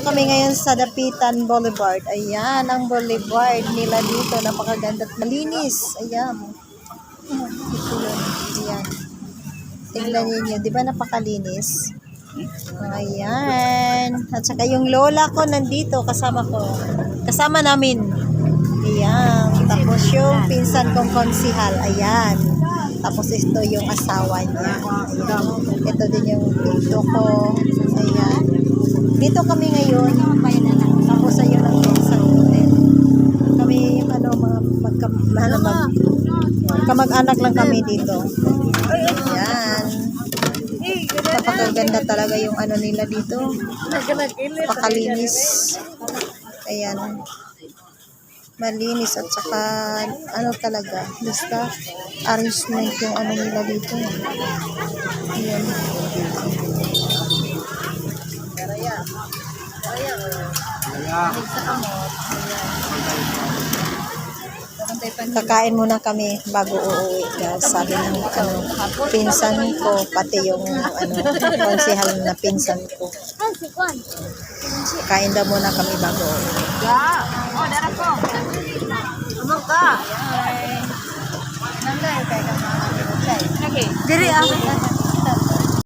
kami ngayon sa Dapitan Boulevard. Ayan, ang boulevard nila dito. Napakaganda at malinis. Ayan. Ito yun. Ayan. Tignan ninyo. Di ba napakalinis? Ayan. At saka yung lola ko nandito. Kasama ko. Kasama namin. Ayan. Tapos yung pinsan kong konsihal. Ayan. Tapos ito yung asawa niya. Ayan. Ito din yung tito ko. Ayan. Dito kami ngayon. Tapos ayun ang pinsan ko din. Kami mga kamag-anak lang kami dito. Ayan. Napakaganda talaga yung ano nila dito. Napakalinis. Ayan. Malinis at saka ano talaga. Basta arrangement yung ano nila dito. Ayan. Kakain muna kami bago uuwi. Sabi ng pinsan ko, pati yung konsehal na pinsan ko. Kain daw muna kami bago uuwi. Oh, darah ko. Amang ka. Nanday kay ka. Okay. Diri ah.